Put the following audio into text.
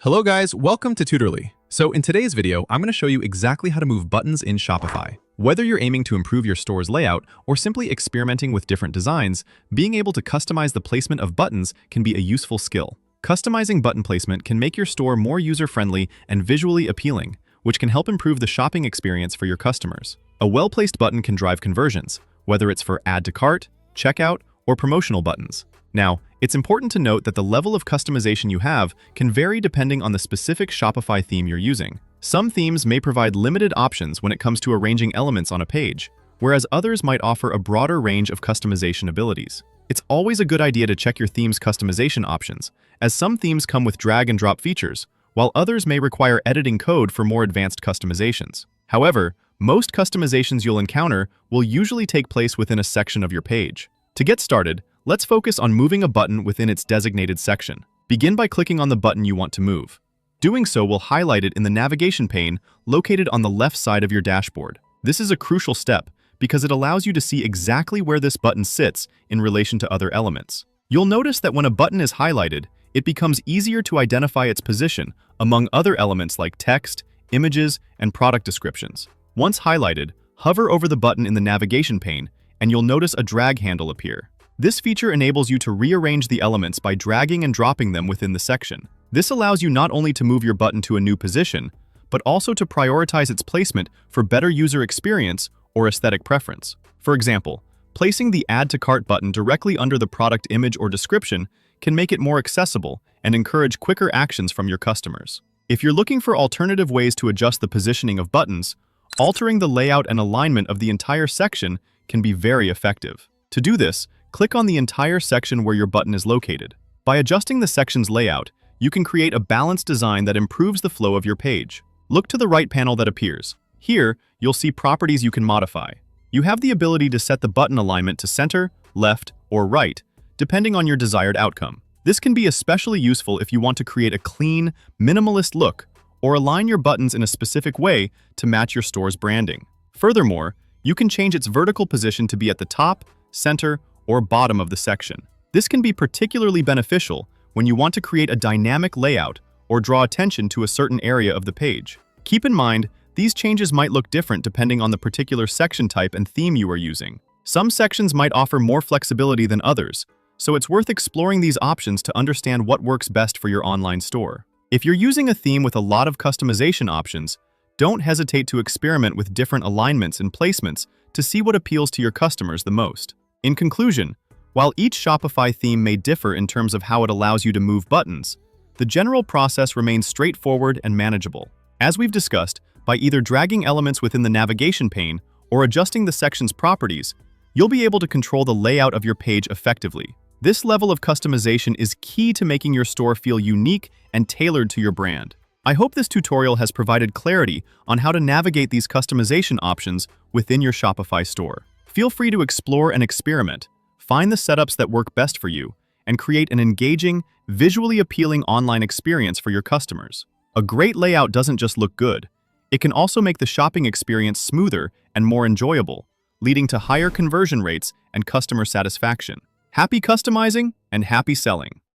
Hello guys, welcome to Tutorly. So in today's video, I'm going to show you exactly how to move buttons in Shopify. Whether you're aiming to improve your store's layout or simply experimenting with different designs, being able to customize the placement of buttons can be a useful skill. Customizing button placement can make your store more user-friendly and visually appealing, which can help improve the shopping experience for your customers. A well-placed button can drive conversions, whether it's for add to cart, checkout, or promotional buttons. Now, it's important to note that the level of customization you have can vary depending on the specific Shopify theme you're using. Some themes may provide limited options when it comes to arranging elements on a page, whereas others might offer a broader range of customization abilities. It's always a good idea to check your theme's customization options, as some themes come with drag and drop features, while others may require editing code for more advanced customizations. However, most customizations you'll encounter will usually take place within a section of your page. To get started, let's focus on moving a button within its designated section. Begin by clicking on the button you want to move. Doing so will highlight it in the navigation pane located on the left side of your dashboard. This is a crucial step because it allows you to see exactly where this button sits in relation to other elements. You'll notice that when a button is highlighted, it becomes easier to identify its position among other elements like text, images, and product descriptions. Once highlighted, hover over the button in the navigation pane and you'll notice a drag handle appear. This feature enables you to rearrange the elements by dragging and dropping them within the section. This allows you not only to move your button to a new position, but also to prioritize its placement for better user experience or aesthetic preference. For example, placing the Add to Cart button directly under the product image or description can make it more accessible and encourage quicker actions from your customers. If you're looking for alternative ways to adjust the positioning of buttons, altering the layout and alignment of the entire section can be very effective. To do this, click on the entire section where your button is located. By adjusting the section's layout, you can create a balanced design that improves the flow of your page. Look to the right panel that appears. Here, you'll see properties you can modify. You have the ability to set the button alignment to center, left, or right, depending on your desired outcome. This can be especially useful if you want to create a clean, minimalist look or align your buttons in a specific way to match your store's branding. Furthermore, you can change its vertical position to be at the top, center, or bottom of the section. This can be particularly beneficial when you want to create a dynamic layout or draw attention to a certain area of the page. Keep in mind, these changes might look different depending on the particular section type and theme you are using. Some sections might offer more flexibility than others, so it's worth exploring these options to understand what works best for your online store. If you're using a theme with a lot of customization options, don't hesitate to experiment with different alignments and placements to see what appeals to your customers the most. In conclusion, while each Shopify theme may differ in terms of how it allows you to move buttons, the general process remains straightforward and manageable. As we've discussed, by either dragging elements within the navigation pane or adjusting the section's properties, you'll be able to control the layout of your page effectively. This level of customization is key to making your store feel unique and tailored to your brand. I hope this tutorial has provided clarity on how to navigate these customization options within your Shopify store. Feel free to explore and experiment, find the setups that work best for you, and create an engaging, visually appealing online experience for your customers. A great layout doesn't just look good, it can also make the shopping experience smoother and more enjoyable, leading to higher conversion rates and customer satisfaction. Happy customizing and happy selling!